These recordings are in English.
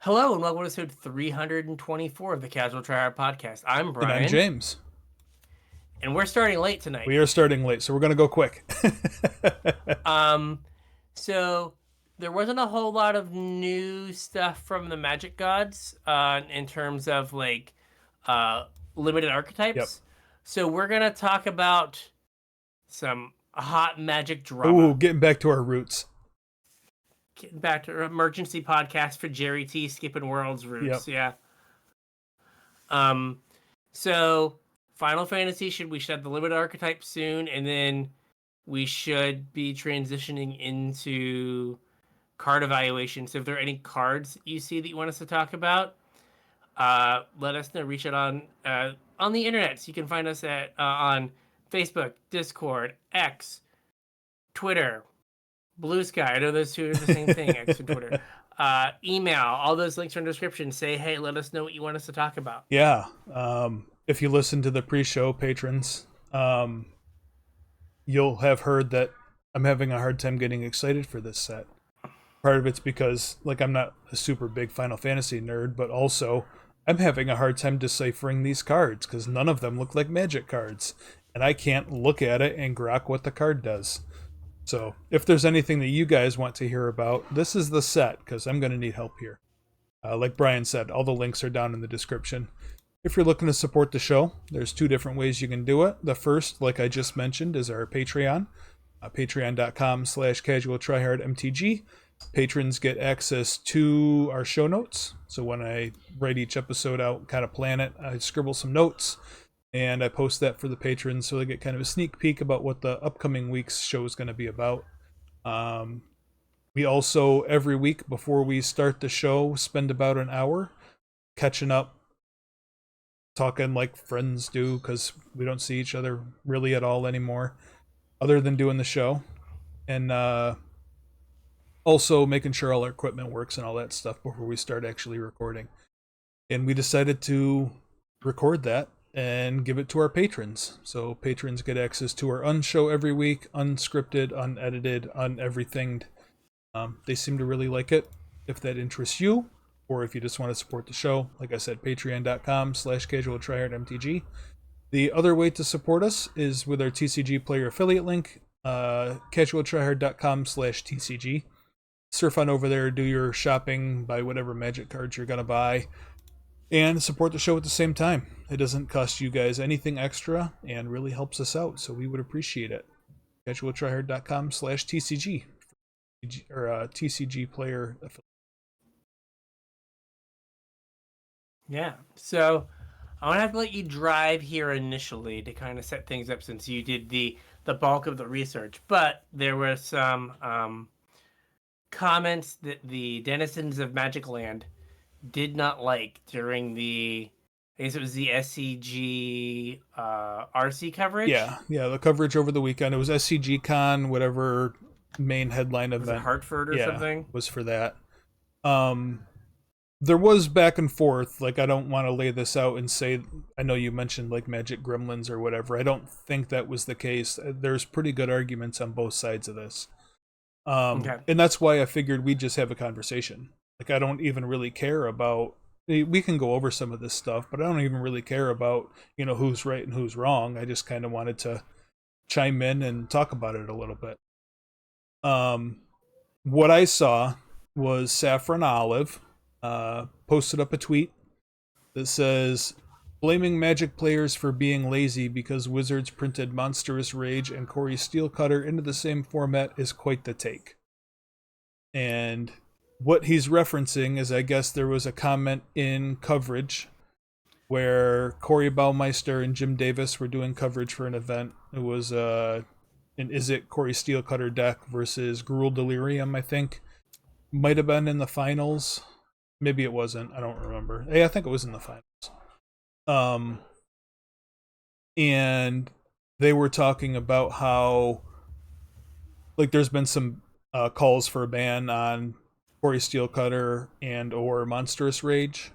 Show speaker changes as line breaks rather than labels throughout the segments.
Hello and welcome to episode 324 of the Casual Tryhard podcast. I'm
And I'm
Brian,
James.
and we're starting late tonight.
We are starting late, so we're going to go quick.
Um, so there wasn't a whole lot of new stuff from the Magic Gods, in terms of uh, limited
Yep.
archetypes. So we're gonna talk about some hot Magic
Ooh,
drama.
getting back to our roots.
Getting back to our emergency podcast for Jerry T. Skipping Worlds
Yep.
roots. Yeah. Um, so Final Fantasy we should have the limited archetype soon, and then we should be transitioning into card evaluation. So if there are any cards you see that you want us to talk about, let us know. Reach out on the internet. So you can find us at on Facebook, Discord, X, Twitter, Blue Sky. I know those two are the same thing. X and Twitter. Email. All those links are in the description. Say hey. Let us know what you want us to talk about.
Yeah. If you listen to the pre-show patrons, you'll have heard that I'm having a hard time getting excited for this set. Part of it's because, I'm not a super big Final Fantasy nerd, but also I'm having a hard time deciphering these cards because none of them look like Magic cards, and I can't look at it and grok what the card does. So if there's anything that you guys want to hear about, this is the set, because I'm going to need help here. Like Brian said, all the links are down in the description. If you're looking to support the show, there's two different ways you can do it. The first, like I just mentioned, is our Patreon. Patreon.com/CasualTryHardMTG. Patrons get access to our show notes. So when I write each episode out, kind of plan it, I scribble some notes, and I post that for the patrons so they get kind of a sneak peek about what the upcoming week's show is going to be about. We also, every week before we start the show, spend about an hour catching up, talking like friends do, because we don't see each other really at all anymore, other than doing the show. And also making sure all our equipment works and all that stuff before we start actually recording. And we decided to record that and give it to our patrons. So patrons get access to our unshow every week, unscripted, unedited, uneverythinged. They seem to really like it. If that interests you, or if you just want to support the show, like I said, patreon.com/CasualTryHardMTG. The other way to support us is with our TCG player affiliate link, CasualTryhard.com/TCG. Surf on over there, do your shopping, buy whatever Magic cards you're going to buy, and support the show at the same time. It doesn't cost you guys anything extra and really helps us out, so we would appreciate it. CasualTryhard.com/TCG or TCG player affiliate.
Yeah. So I'm gonna have to let you drive here initially to kind of set things up since you did the bulk of the research. But there were some comments that the denizens of Magic Land did not like during I guess it was the SCG RC coverage.
Yeah, the coverage over the weekend. It was SCG Con, whatever main headline
Was it
event.
Hartford or something?
Was for that. There was back and forth. I don't want to lay this out and say, I know you mentioned Magic Gremlins or whatever. I don't think that was the case. There's pretty good arguments on both sides of this.
Okay.
And that's why I figured we'd just have a conversation. I don't even really care about, we can go over some of this stuff, but I don't even really care about, who's right and who's wrong. I just kind of wanted to chime in and talk about it a little bit. What I saw was Saffron Olive posted up a tweet that says, blaming Magic players for being lazy because Wizards printed Monstrous Rage and Corey Steelcutter into the same format is quite the take. And what he's referencing is, I guess there was a comment in coverage where Corey Baumeister and Jim Davis were doing coverage for an event. It was an Is It Corey Steelcutter deck versus Gruul Delirium, I think. Might have been in the finals. Maybe it wasn't. I don't remember. Hey, I think it was in the finals. And they were talking about how there's been some calls for a ban on Corey Steelcutter and or Monstrous Rage,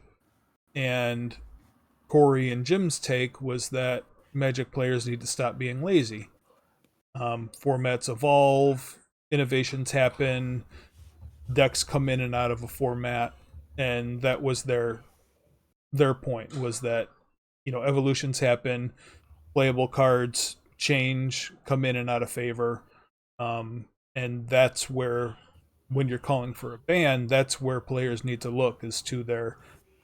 and Corey and Jim's take was that Magic players need to stop being lazy. Formats evolve, innovations happen, decks come in and out of a format, and that was their point, was that, you know, evolutions happen, playable cards change, come in and out of favor, and that's where, when you're calling for a ban, that's where players need to look, is to their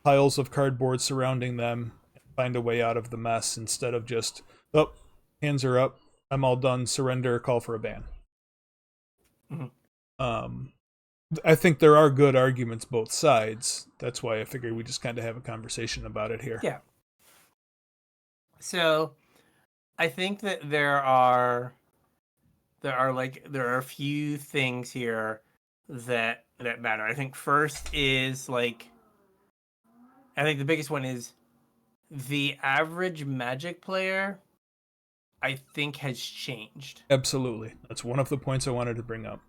piles of cardboard surrounding them, and find a way out of the mess, instead of just, oh, hands are up, I'm all done, surrender, call for a ban.
Mhm.
I think there are good arguments both sides. That's why I figured we just kind of have a conversation about it here.
Yeah. So I think that there are a few things here that matter. I think first is like, I think the biggest one is the average Magic player, I think, has changed.
Absolutely. That's one of the points I wanted to bring up.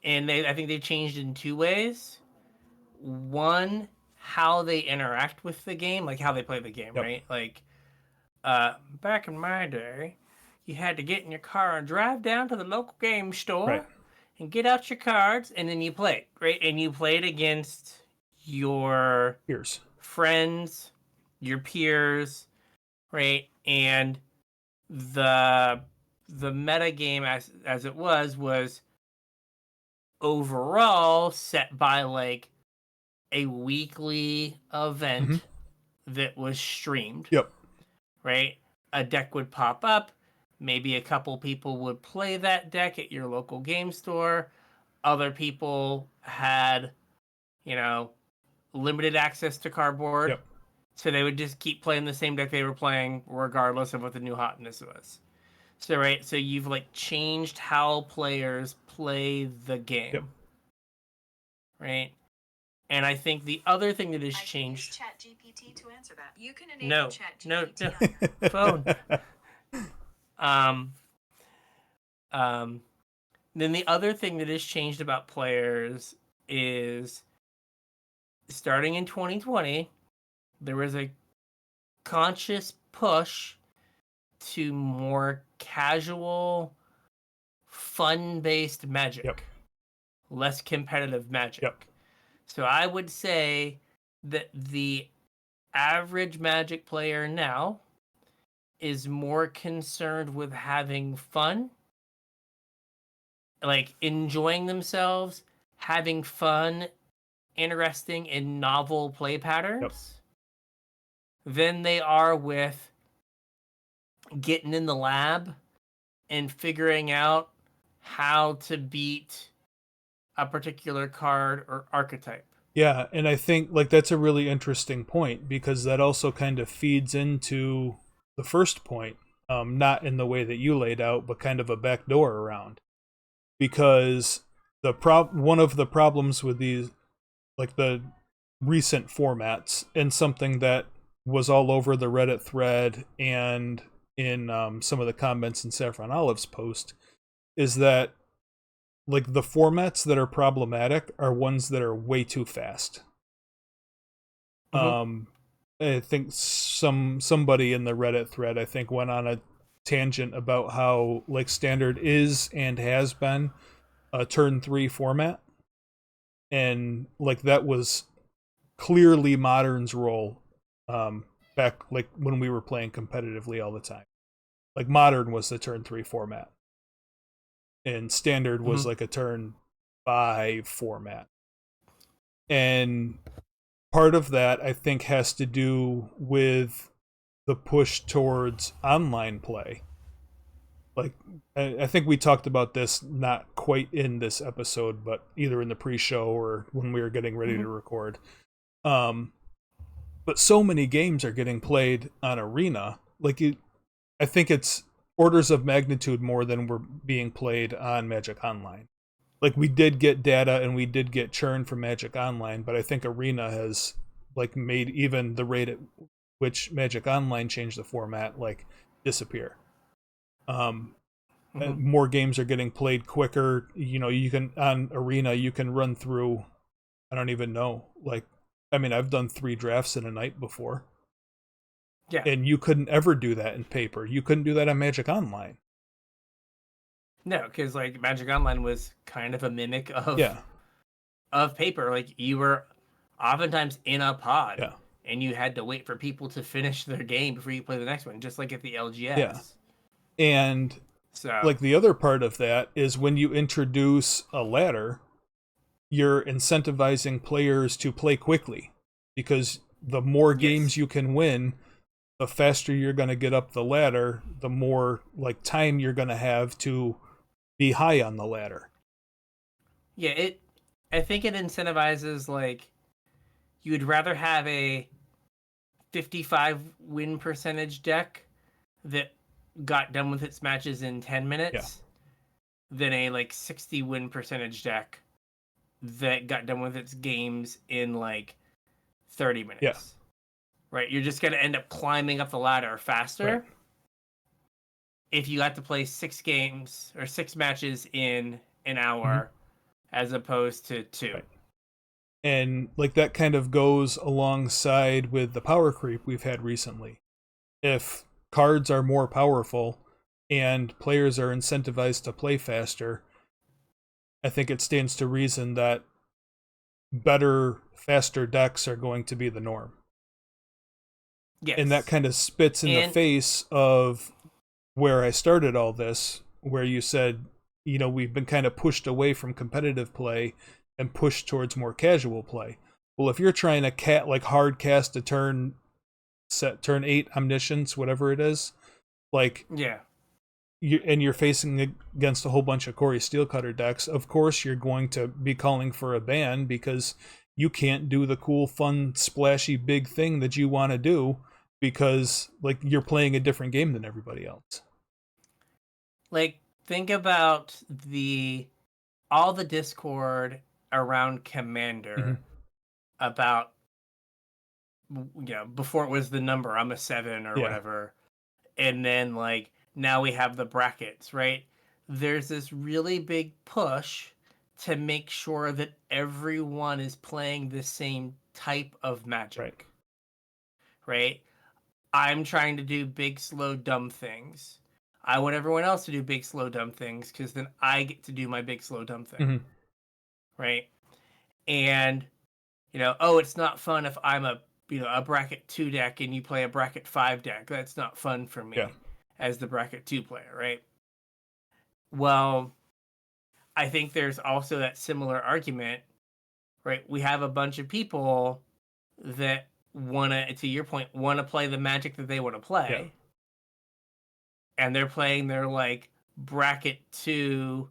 And I think they've changed in two ways. One, how they interact with the game, like how they play the game,
Yep.
right? Like, back in my day, you had to get in your car and drive down to the local game store
Right.
and get out your cards, and then you play, right? And you played against your
Here's
friends, your peers, right? And the meta game as it was overall set by like a weekly event that was streamed.
Yep.
Right? A deck would pop up. Maybe a couple people would play that deck at your local game store. Other people had, you know, limited access to cardboard.
Yep.
So they would just keep playing the same deck they were playing regardless of what the new hotness was. So, right, so you've like changed how players play the game.
Yep.
Right? And I think the other thing that has changed.
ChatGPT to answer that. You can enable ChatGPT.
No, phone. Then the other thing that has changed about players is, starting in 2020, there was a conscious push to more casual, fun-based Magic.
Yep.
Less competitive Magic.
Yep.
So I would say that the average Magic player now is more concerned with having fun, like enjoying themselves, having fun, interesting and novel play patterns, than they are with getting in the lab and figuring out how to beat a particular card or archetype.
Yeah, and I think like that's a really interesting point, because that also kind of feeds into the first point, not in the way that you laid out, but kind of a backdoor around. Because one of the problems with these, like the recent formats, and something that was all over the Reddit thread and in some of the comments in Saffron Olive's post, is that like the formats that are problematic are ones that are way too fast. I think somebody in the Reddit thread, I think, went on a tangent about how like Standard is and has been a turn 3 format, and like that was clearly Modern's role back like when we were playing competitively all the time. Like Modern was the turn 3 format, and Standard was like a turn 5 format. And part of that, I think, has to do with the push towards online play. Like, I think we talked about this not quite in this episode, but either in the pre-show or when we were getting ready to record. But so many games are getting played on Arena. Like, I think it's orders of magnitude more than were being played on Magic Online. Like, we did get data and we did get churn from Magic Online, but I think Arena has like made even the rate at which Magic Online changed the format like disappear. More games are getting played quicker. You know, you can on Arena you can run through, I don't even know, like, I mean, I've done 3 drafts in a night before.
Yeah.
And you couldn't ever do that in paper. You couldn't do that on Magic Online.
No, because like Magic Online was kind of a mimic of
Yeah.
of paper. Like, you were oftentimes in a pod.
Yeah.
And you had to wait for people to finish their game before you play the next one, just like at the LGS.
Yeah. And
so,
like the other part of that is when you introduce a ladder, you're incentivizing players to play quickly, because the more games you can win, the faster you're going to get up the ladder, the more like time you're going to have to be high on the ladder.
Yeah, I think it incentivizes, like, you would rather have a 55 win percentage deck that got done with its matches in 10 minutes than a like 60 win percentage deck that got done with its games in like 30 minutes.
Yeah.
Right? You're just going to end up climbing up the ladder faster
Right.
if you got to play 6 games or 6 matches in an hour as opposed to 2.
Right. And like that kind of goes alongside with the power creep we've had recently. If cards are more powerful and players are incentivized to play faster, I think it stands to reason that better, faster decks are going to be the norm.
Yes.
And that kind of spits in the face of where I started all this, where you said, you know, we've been kind of pushed away from competitive play and pushed towards more casual play. Well, if you're trying to hard cast a turn 8 Omniscience, whatever it is, like you're facing against a whole bunch of Corey Steelcutter decks, of course you're going to be calling for a ban because you can't do the cool, fun, splashy, big thing that you want to do because like you're playing a different game than everybody else.
Like, think about all the Discord around Commander about, you know, before it was the number, I'm a 7 or whatever. And then like now we have the brackets, right? There's this really big push to make sure that everyone is playing the same type of Magic. Right? I'm trying to do big, slow, dumb things. I want everyone else to do big, slow, dumb things because then I get to do my big, slow, dumb thing. Right? And, you know, it's not fun if I'm a bracket 2 deck and you play a bracket 5 deck. That's not fun for me as the bracket 2 player, right? Well, I think there's also that similar argument, right? We have a bunch of people that to your point, want to play the Magic that they want to play.
Yeah.
And they're playing their like bracket 2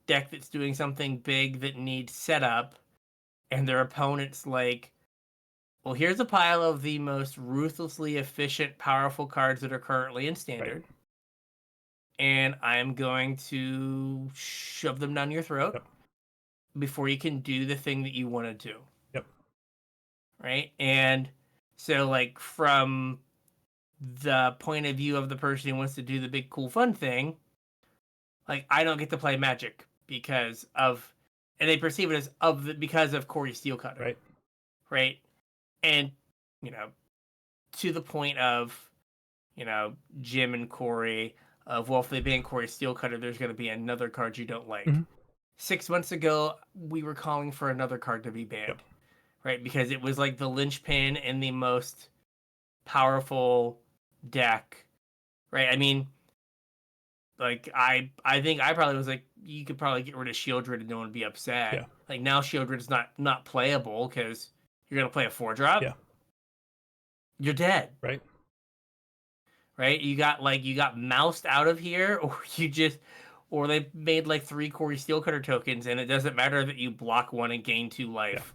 deck that's doing something big that needs setup, and their opponent's like, well, here's a pile of the most ruthlessly efficient, powerful cards that are currently in Standard, and I'm going to shove them down your throat before you can do the thing that you want to do. Right? And so, like, from the point of view of the person who wants to do the big, cool, fun thing, like, I don't get to play Magic because of, and they perceive it as because of Corey Steelcutter. Right? And, you know, to the point of, you know, Jim and Corey of, well, if they ban Corey Steelcutter, there's going to be another card you don't like. 6 months ago, we were calling for another card to be banned. Right? Because it was like the linchpin and the most powerful deck. Right? I mean, like, I think I probably was like, you could probably get rid of Shieldred and no one would be upset. Like, now Shieldred's not playable because you're going to play a 4-drop. You're dead. Right? You got moused out of here, or they made like 3 Corey Steelcutter tokens, and it doesn't matter that you block 1 and gain 2 life.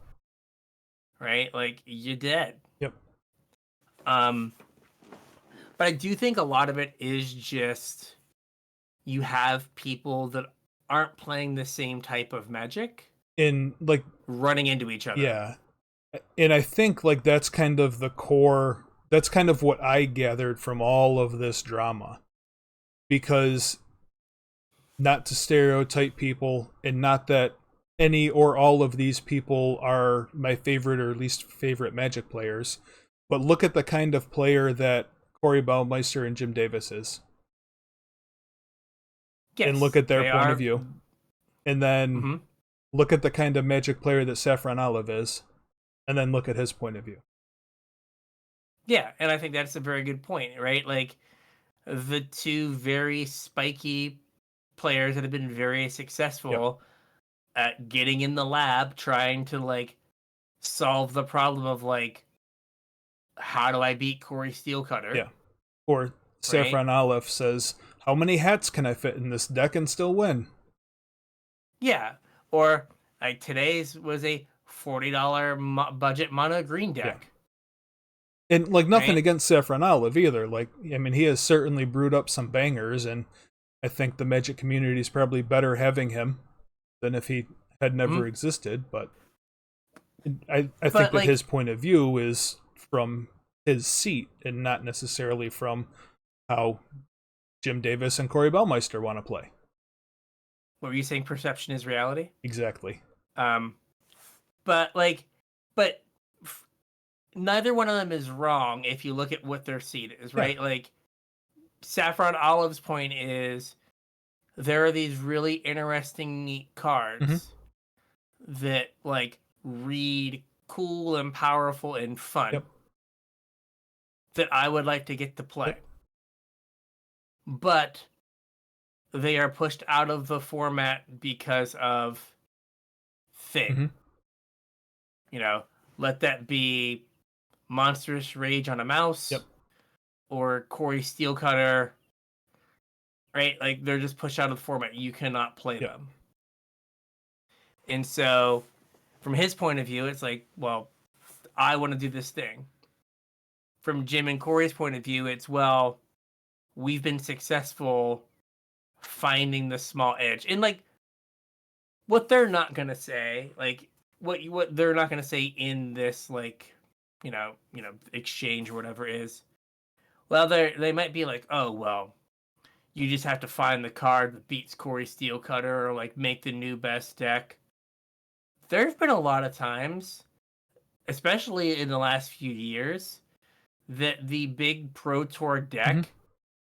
Right? Like, you're dead. But I do think a lot of it is just you have people that aren't playing the same type of Magic
in like
running into each other.
Yeah. And I think like that's kind of the core, that's kind of what I gathered from all of this drama. Because not to stereotype people, and not that any or all of these people are my favorite or least favorite Magic players, but look at the kind of player that Corey Baumeister and Jim Davis is. And look at their point of view. And then look at the kind of Magic player that Saffron Olive is. and then look at his point of view.
Yeah, and I think that's a very good point, right? Like, the two very spiky players that have been very successful at getting in the lab, trying to, like, solve the problem of, like, how do I beat Corey Steelcutter?
Yeah. Or Saffron
right?
Olive says, how many hats can I fit in this deck and still win?
Yeah. Or, like, today's was a $40 budget mono green deck.
And, like, nothing
right?
against Saffron Olive either. Like, I mean, he has certainly brewed up some bangers, and I think the Magic community is probably better having him than if he had never existed. But I think that
like,
his point of view is from his seat and not necessarily from how Jim Davis and Corey Bellmeister want to play.
What were you saying? Perception is reality?
Exactly.
But neither one of them is wrong if you look at what their seed is, right?
Yeah.
Like, Saffron Olive's point is there are these really interesting, neat cards that, like, read cool and powerful and fun that I would like to get to play. But they are pushed out of the format because of thing. You know, let that be Monstrous Rage on a Mouse or Corey Steelcutter, right? Like, they're just pushed out of the format. You cannot play them. And so, from his point of view, it's like, well, I want to do this thing. From Jim and Corey's point of view, it's, well, we've been successful finding the small edge. And, like, what they're not going to say, like, what they're not going to say in this, like, you know, exchange or whatever is, well, they might be like, oh, well, you just have to find the card that beats Corey Steelcutter or, like, make the new best deck. There's been a lot of times, especially in the last few years, that the big Pro Tour deck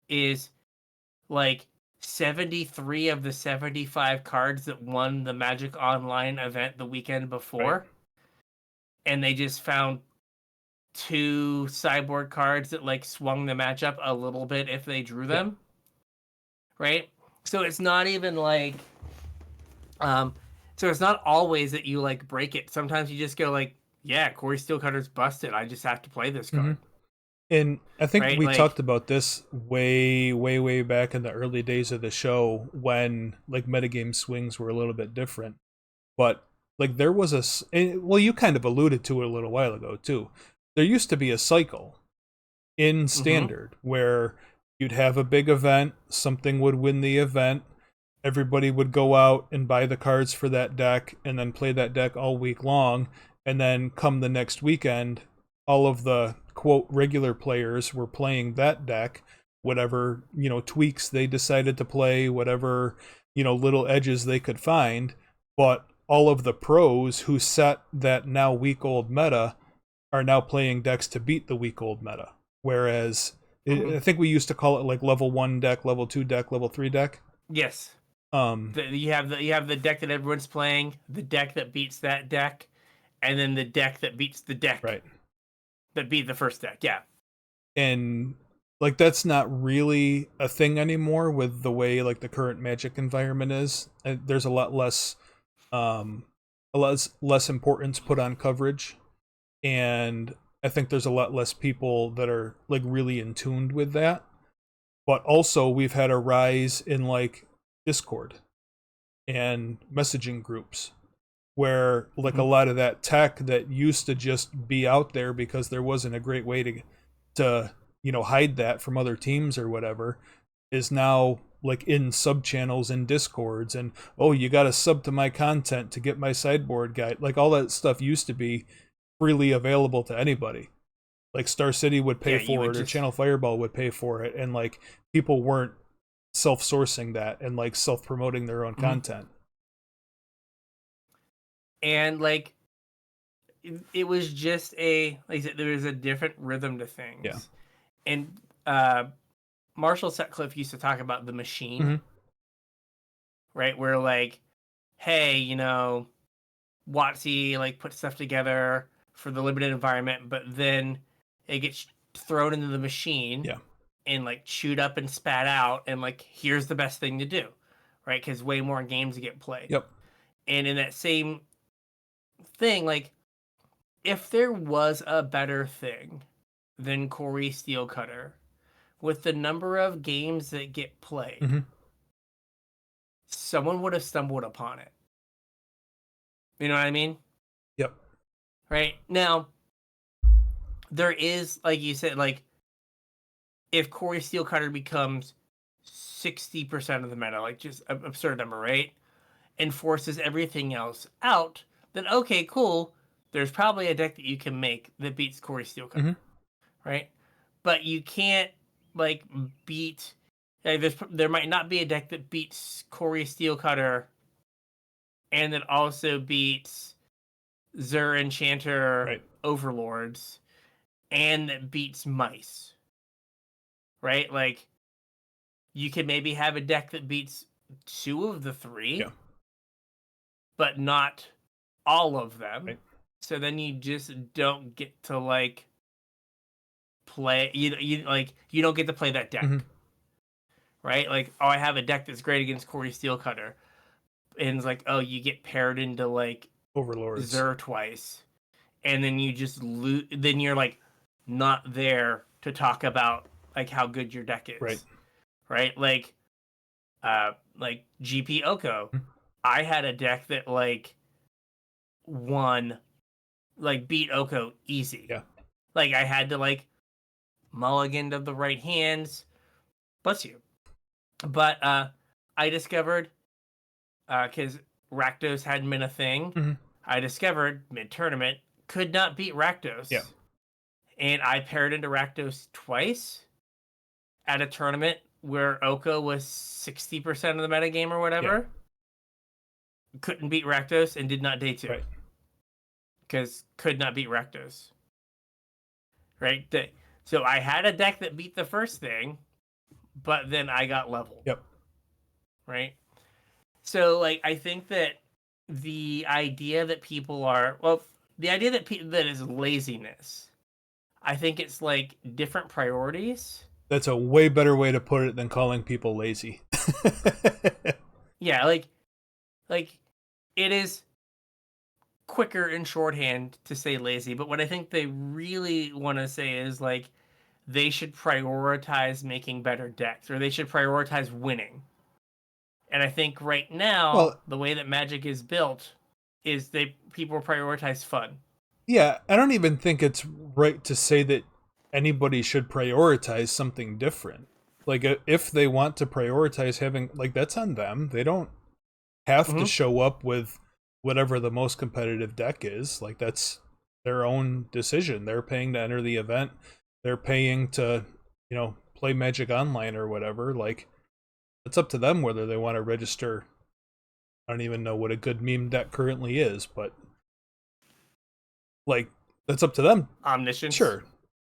is, like, 73 of the 75 cards that won the Magic Online event the weekend before. And they just found 2 sideboard cards that, like, swung the matchup a little bit if they drew them. Right? So it's not even like so it's not always that you, like, break it. Sometimes you just go, like, yeah, Corey Steelcutter's busted. I just have to play this card.
And I think we
like,
talked about this way back in the early days of the show when, like, metagame swings were a little bit different. But, like, there was well, you kind of alluded to it a little while ago too. There used to be a cycle in Standard where you'd have a big event, something would win the event, everybody would go out and buy the cards for that deck and then play that deck all week long, and then come the next weekend, all of the quote regular players were playing that deck, whatever, you know, tweaks they decided to play, whatever, you know, little edges they could find. But all of the pros who set that now week old meta are now playing decks to beat the week old meta. Whereas I think we used to call it, like, level 1 deck, level 2 deck, level 3 deck.
Yes. You have the deck that everyone's playing, the deck that beats that deck, and then the deck that beats the deck that beat the first deck. Yeah.
And, like, that's not really a thing anymore with the way, like, the current Magic environment is. There's a lot less importance put on coverage, and I think there's a lot less people that are, like, really in tune with that. But also we've had a rise in, like, Discord and messaging groups where, like, a lot of that tech that used to just be out there because there wasn't a great way to you know, hide that from other teams or whatever, is now, like, in sub channels in Discords, and, oh, you got to sub to my content to get my sideboard guide. Like, all that stuff used to be freely available to anybody. Like, Star City would pay for it, or Channel Fireball would pay for it, and, like, people weren't self-sourcing that and, like, self-promoting their own content.
And, like, it was just like I said, there was a different rhythm to things.
Yeah.
And Marshall Sutcliffe used to talk about the machine, right? Where, like, hey, you know, WotC, like, put stuff together for the limited environment, but then it gets thrown into the machine
Yeah.
and like chewed up and spat out, and like here's the best thing to do, right? Because way more games get played.
Yep.
And in that same thing, like if there was a better thing than Corey Steelcutter, with the number of games that get played,
Mm-hmm.
someone would have stumbled upon it. You know what I mean?
Yep.
Right? Now, there is, like you said, like, if Corey Steelcutter becomes 60% of the meta, like just an absurd number, right? And forces everything else out, then okay, cool. There's probably a deck that you can make that beats Corey Steelcutter,
Mm-hmm.
right? But you can't, like, beat... Like, there might not be a deck that beats Corey Steelcutter and that also beats Zur Enchanter
Right.
Overlords and that beats Mice. Right? Like, you could maybe have a deck that beats 2 of the 3,
Yeah.
but not all of them.
Right.
So then you just don't get to, like, play... You don't get to play that deck.
Mm-hmm.
Right? Like, oh, I have a deck that's great against Corey Steelcutter. And it's like, oh, you get paired into, like,
Overlords.
Zur twice. And then you just lose. Then you're, like, not there to talk about, like, how good your deck is.
Right.
Right? Like GP Oko.
Mm-hmm.
I had a deck that, like, beat Oko easy.
Yeah.
Like, I had to, like, mulligan to the right hands. Bless you. But I discovered, because Rakdos hadn't been a thing,
Mm-hmm.
I discovered mid-tournament could not beat Rakdos.
Yeah.
And I paired into Rakdos twice at a tournament where Oko was 60% of the metagame or whatever. Yeah. Couldn't beat Rakdos and did not day 2.
Right.
Because could not beat Rakdos. Right? So I had a deck that beat the first thing, but then I got leveled.
Yep.
Right? So, like, I think that the idea that people are... Well, the idea that is laziness. I think it's, like, different priorities.
That's a way better way to put it than calling people lazy.
Yeah, like, it is quicker in shorthand to say lazy, but what I think they really want to say is, like, they should prioritize making better decks, or they should prioritize winning. And I think right now, the way that Magic is built is people prioritize fun.
Yeah, I don't even think it's right to say that anybody should prioritize something different. Like, if they want to prioritize having, like, that's on them. They don't have to show up with whatever the most competitive deck is. Like, that's their own decision. They're paying to enter the event. They're paying to, play Magic Online or whatever. Like, it's up to them whether they want to register. I don't even know what a good meme deck currently is, but, like, that's up to them.
Omniscience.
Sure.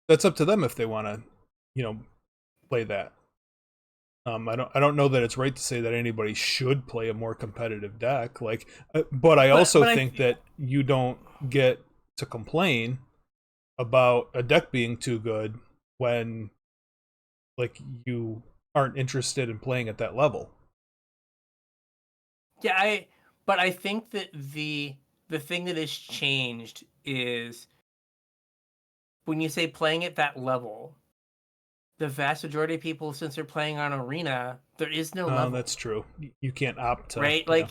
That's up to them if they want to, play that. I don't know that it's right to say that anybody should play a more competitive deck. Like, but I also think that you don't get to complain about a deck being too good when, like, you aren't interested in playing at that level.
Yeah, but I think that the thing that has changed is when you say playing at that level, the vast majority of people, since they're playing on Arena, there is no level.
That's true. You can't opt to,
right? Like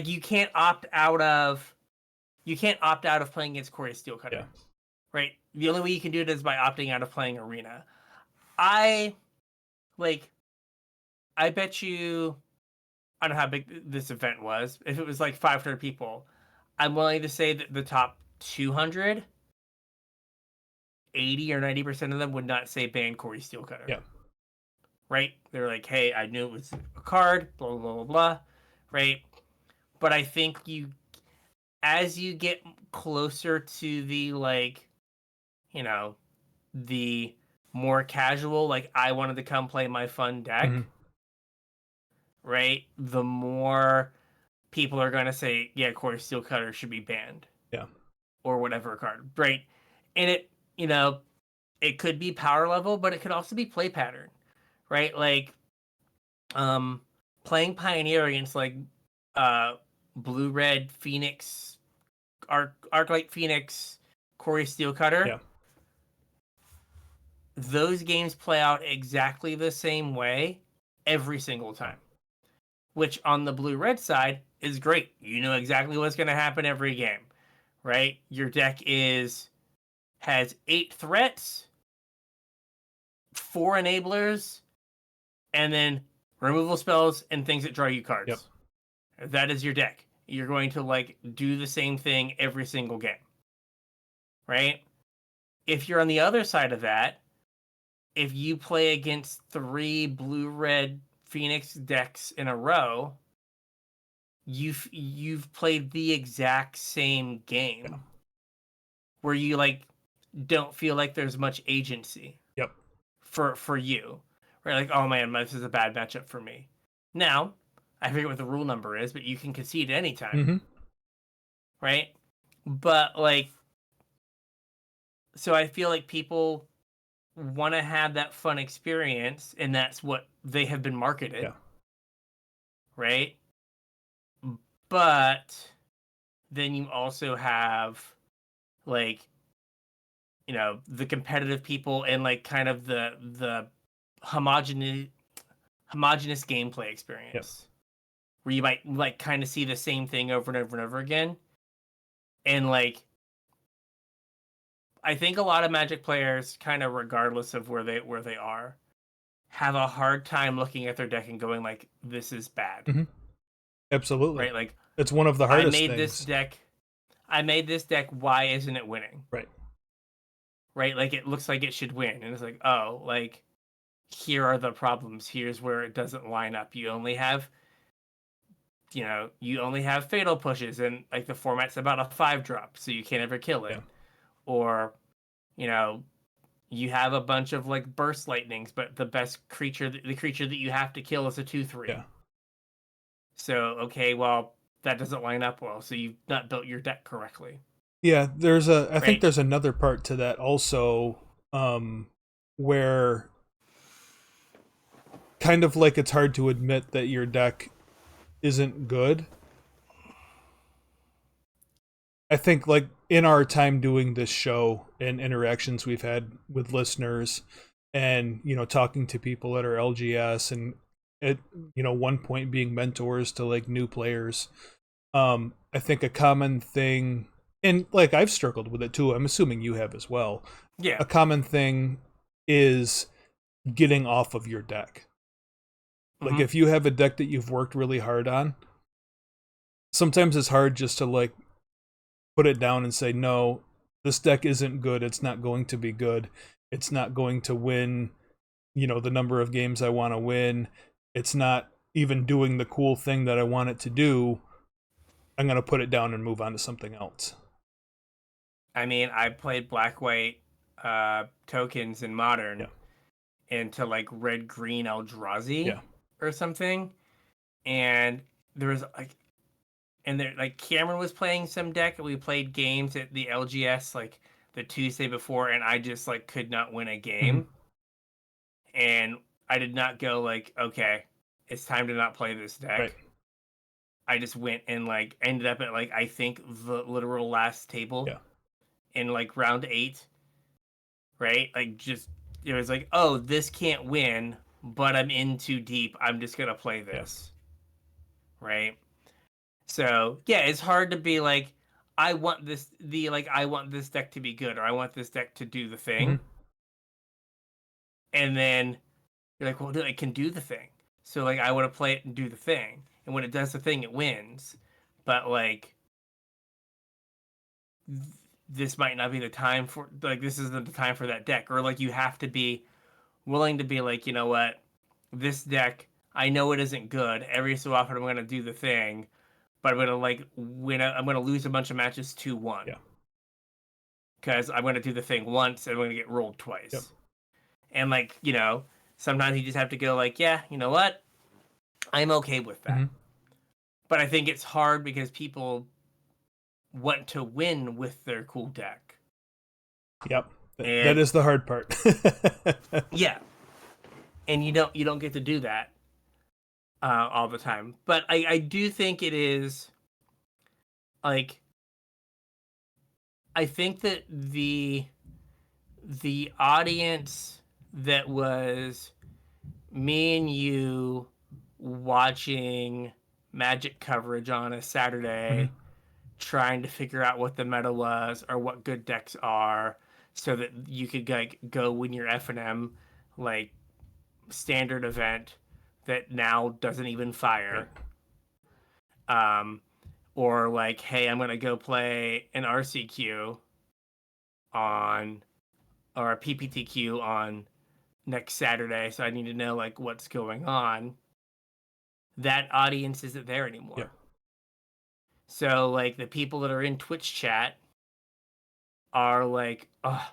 you can't opt out of playing against Corey Steelcutter.
Yeah.
Right? The only way you can do it is by opting out of playing Arena. I bet you, I don't know how big this event was. If it was like 500 people, I'm willing to say that the top 200, 80 or 90% of them would not say ban Corey Steelcutter.
Yeah.
Right? They're like, hey, I knew it was a card, blah, blah, blah, blah, blah. Right? But I think as you get closer to the, like, the more casual, like, I wanted to come play my fun deck, right? The more people are going to say, yeah, Corey Steelcutter should be banned.
Yeah.
or whatever card, right? And it could be power level, but it could also be play pattern, right? Like, playing Pioneer against like blue red Phoenix, Arclight Phoenix, Corey Steelcutter.
Yeah.
Those games play out exactly the same way every single time. Which on the blue red side is great. You know exactly what's going to happen every game, right? Your deck has 8 threats, 4 enablers, and then removal spells and things that draw you cards.
Yep.
That is your deck. You're going to like do the same thing every single game, right? If you're on the other side of that, if you play against 3 blue-red Phoenix decks in a row, you've played the exact same game, where you like don't feel like there's much agency.
Yep.
For you, right? Like, oh man, this is a bad matchup for me. Now, I forget what the rule number is, but you can concede anytime,
Mm-hmm.
right? But like, so I feel like people want to have that fun experience, and that's what they have been marketed, right? But then you also have like, the competitive people and like kind of the homogeneous gameplay experience, where you might like kind of see the same thing over and over and over again. And like, I think a lot of Magic players, kind of regardless of where they are, have a hard time looking at their deck and going like, this is bad.
Mm-hmm. Absolutely.
Right? Like,
it's one of the hardest things.
I made this deck, why isn't it winning?
Right.
Right? Like, it looks like it should win. And it's like, oh, like, here are the problems. Here's where it doesn't line up. You only have fatal pushes, and like the format's about a 5-drop, so you can't ever kill it. Or, you have a bunch of like burst lightnings, but the creature that you have to kill is a 2/3.
Yeah.
So, okay, well, that doesn't line up well, so you've not built your deck correctly.
Yeah, I think there's another part to that also, where kind of like it's hard to admit that your deck isn't good. I think like in our time doing this show and interactions we've had with listeners and, talking to people at our LGS and at, one point being mentors to like new players, I think a common thing, and like I've struggled with it too, I'm assuming you have as well.
Yeah.
A common thing is getting off of your deck. Like if you have a deck that you've worked really hard on, sometimes it's hard just to like put it down and say, no, this deck isn't good. It's not going to be good. It's not going to win, the number of games I want to win. It's not even doing the cool thing that I want it to do. I'm going to put it down and move on to something else.
I mean, I played black-white tokens in Modern into like red-green Eldrazi or something. And there was like, Cameron was playing some deck, and we played games at the LGS like the Tuesday before, and I just like could not win a game. And I did not go like, okay, it's time to not play this deck.
Right.
I just went and like ended up at like, I think the literal last table in like round 8. Right? Like, just, it was like, oh, this can't win, but I'm in too deep. I'm just going to play this. Right? So, yeah, it's hard to be like, I want this deck to be good, or I want this deck to do the thing. And then you're like, well, it can do the thing. So, like, I want to play it and do the thing. And when it does the thing, it wins. But, like, this might not be the time for, like, this isn't the time for that deck. Or, like, you have to be willing to be like, you know what? This deck, I know it isn't good. Every so often I'm going to do the thing. But I'm going to, like, I'm going to lose a bunch of matches 2-1.
Yeah.
Because I'm going to do the thing once, and I'm going to get rolled twice.
Yep.
And, like, sometimes you just have to go, like, yeah, you know what? I'm okay with that. But I think it's hard because people want to win with their cool deck.
Yep. That is the hard part.
Yeah. And you don't get to do that all the time. But I do think it is like I think that the audience that was me and you watching Magic coverage on a Saturday, trying to figure out what the meta was or what good decks are, so that you could like go win your FNM like standard event that now doesn't even fire. Or like, hey, I'm gonna go play an RCQ on or a PPTQ on next Saturday, so I need to know like what's going on. That audience isn't there anymore.
Yep.
So like the people that are in Twitch chat are like, oh,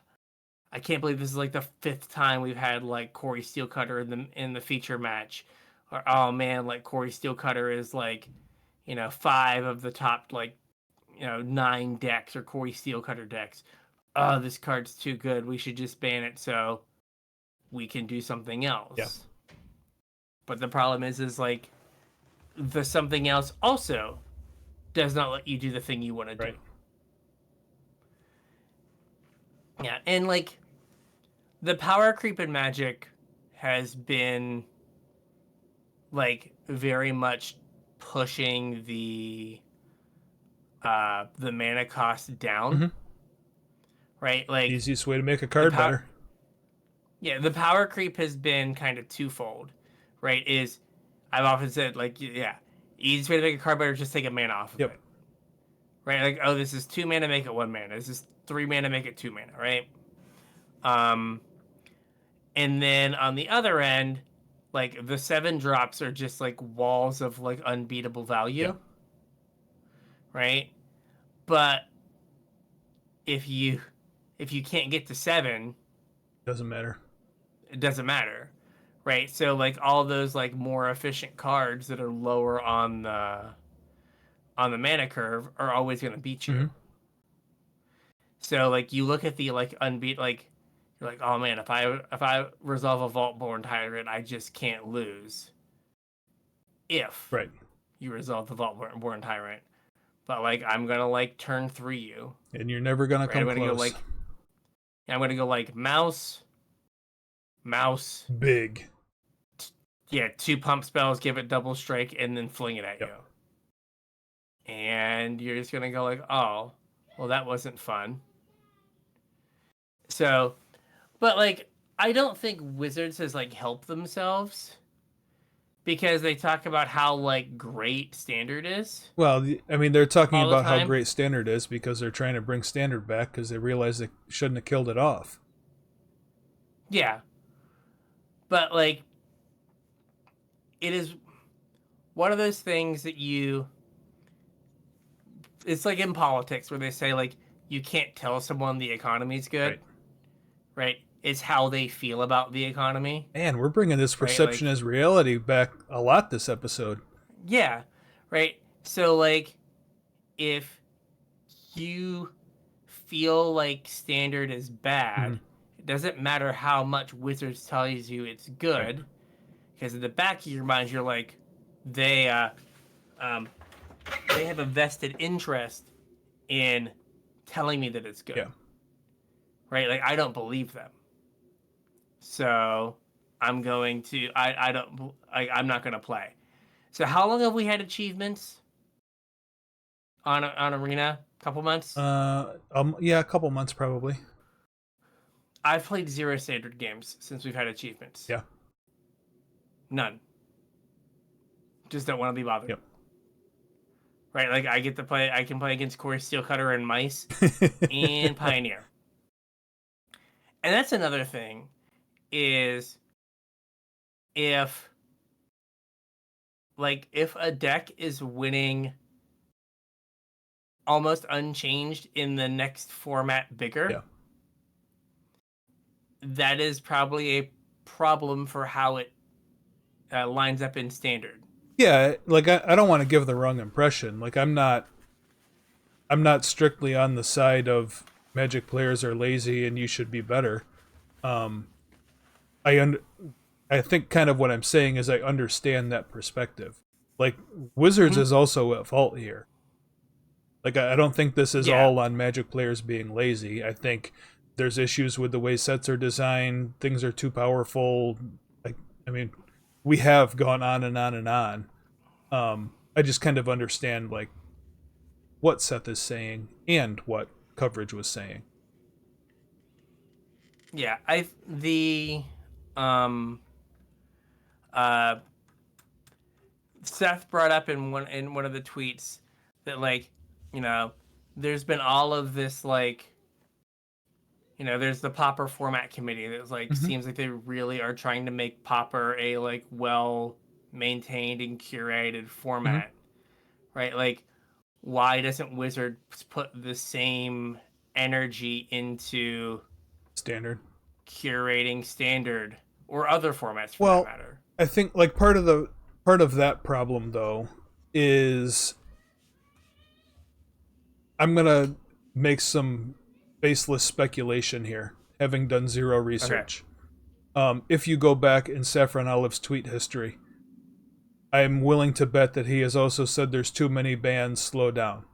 I can't believe this is like the 5th time we've had like Corey Steelcutter in the feature match. Or oh man, like Corey Steelcutter is like, 5 of the top like 9 decks or Corey Steelcutter decks. Oh, this card's too good. We should just ban it so we can do something else.
Yeah.
But the problem is like the something else also does not let you do the thing you want to do. Yeah, and like the power creep in Magic has been like very much pushing the mana cost down. Right? Like
easiest way to make a card better.
Yeah, the power creep has been kind of twofold, right? Is I've often said like, yeah, easiest way to make a card better is just take a mana off of it. Right? Like, oh, this is 2 mana, make it 1 mana. This is 3 mana, make it 2 mana, right? And then on the other end, like the 7 drops are just like walls of like unbeatable value. Right? But if you can't get to 7,
doesn't matter.
It doesn't matter. Right? So like all those like more efficient cards that are lower on the mana curve are always going to beat you. So like you look at the like like you're like, oh man, if I resolve a Vault-Born Tyrant, I just can't lose. If you resolve the Vault-Born Tyrant, but like I'm gonna like turn 3 you,
and you're never gonna come close.
I'm gonna go like mouse,
big.
2 pump spells, give it double strike, and then fling it at you. And you're just gonna go like, oh, well that wasn't fun. So, but like I don't think Wizards has like helped themselves because they talk about how like great Standard is.
Well, I mean, they're talking about how great Standard is because they're trying to bring Standard back because they realize they shouldn't have killed it off.
Yeah. But like it is one of those things that it's like in politics where they say like you can't tell someone the economy's good. Right? It's how they feel about the economy.
Man, we're bringing this perception as reality back a lot this episode.
Yeah, right? So, like, if you feel like Standard is bad, it doesn't matter how much Wizards tells you it's good, because in the back of your mind, you're like, they have a vested interest in telling me that it's good. Right? Like, I don't believe them. So, I'm going to... I'm not going to play. So, how long have we had achievements on Arena? A couple months?
Yeah, a couple months, probably.
I've played 0 Standard games since we've had achievements.
Yeah.
None. Just don't want to be bothered.
Yep.
Right? Like, I can play against Corey Steelcutter and Mice and Pioneer. And that's another thing, is if a deck is winning almost unchanged in the next format bigger, that is probably a problem for how it lines up in Standard.
Yeah, like I don't want to give the wrong impression. Like I'm not I'm not strictly on the side of Magic players are lazy and you should be better. Um, I I think kind of what I'm saying is I understand that perspective. Like Wizards is also at fault here. Like I don't think this is all on Magic players being lazy. I think there's issues with the way sets are designed. Things are too powerful. Like I mean, we have gone on and on and on. I just kind of understand like what Seth is saying and what coverage was saying.
Yeah, um uh Seth brought up in one of the tweets that like, you know, there's been all of this like, you know, there's the Popper format committee that's like seems like they really are trying to make Popper a like well maintained and curated format. Right? Like why doesn't Wizards put the same energy into
Standard.
curating standard or other formats for
Well,
that matter?
I think like part of that problem though is I'm gonna make some baseless speculation here, having done zero research. If you go back in Saffron Olive's tweet history, I'm willing to bet that he has also said there's too many bans, slow down.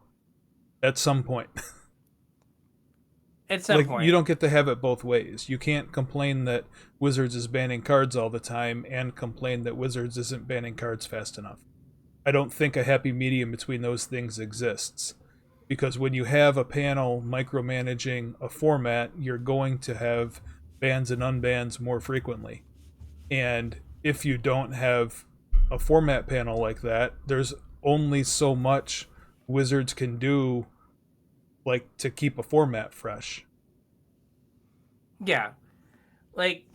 At some point.
At some point.
You don't get to have it both ways. You can't complain that Wizards is banning cards all the time and complain that Wizards isn't banning cards fast enough. I don't think a happy medium between those things exists. Because when you have a panel micromanaging a format, you're going to have bans and unbans more frequently. And if you don't have a format panel like that, there's only so much Wizards can do like to keep a format fresh.
Yeah. Like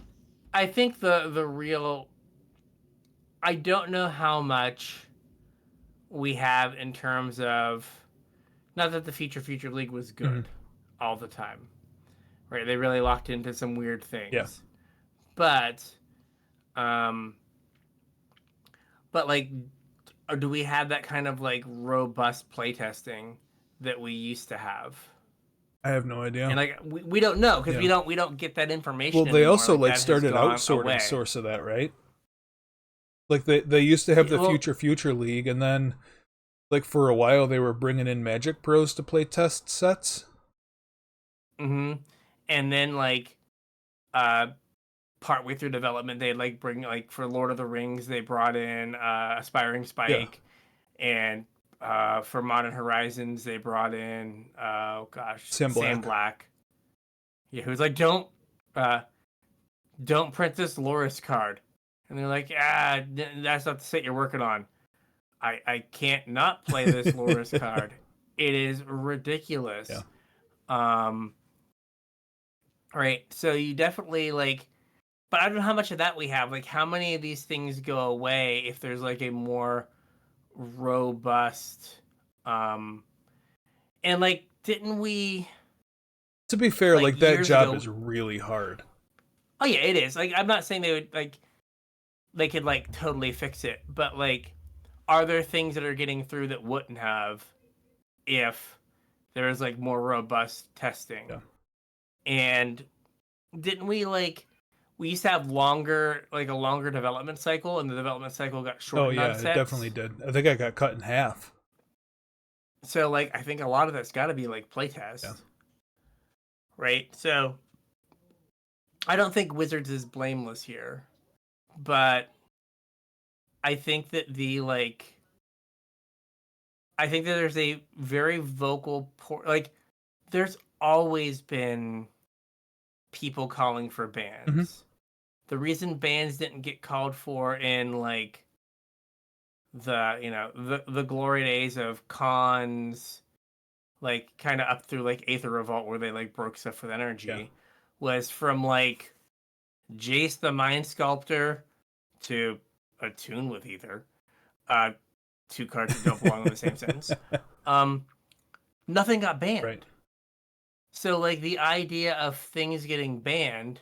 I think the real I don't know how much we have in terms of not that the Future League was good all the time. Right? They really locked into some weird things.
Yeah.
But like or do we have that kind of like robust playtesting that we used to have?
I have no idea.
And like we don't know because we don't get that information.
Well, they
anymore.
also like
that
started outsourcing a source of that, right? Like they used to have the Future League, and then like for a while they were bringing in Magic pros to play test sets.
And then like partway through development they like bring like for Lord of the Rings they brought in Aspiring Spike, and for Modern Horizons they brought in Sam Black. Yeah, who's like don't print this Loris card, and they're like that's not the set you're working on. I can't not play this Loris card. It is ridiculous.
Yeah.
Right. So you definitely like, but I don't know how much of that we have. Like, how many of these things go away if there's like a more robust, and like, didn't we?
To be fair, like that job is really hard.
Oh yeah, it is. Like, I'm not saying they would like, they could like totally fix it, but like, are there things that are getting through that wouldn't have if there was like more robust testing?
Yeah.
And didn't we like we used to have a longer development cycle, and the development cycle got shortened?
Oh yeah, it definitely did. I think I got cut in half.
So like I think a lot of that's got to be like playtest.
Yeah.
Right? So I don't think Wizards is blameless here. But I think that I think that there's a very vocal like there's always been people calling for bans. The reason bans didn't get called for in like the glory days of cons, like kind of up through like Aether Revolt where they like broke stuff with energy, was from like Jace the Mind Sculptor to Attune with Ether. Two cards that don't belong in the same sentence. Nothing got banned.
Right.
So like the idea of things getting banned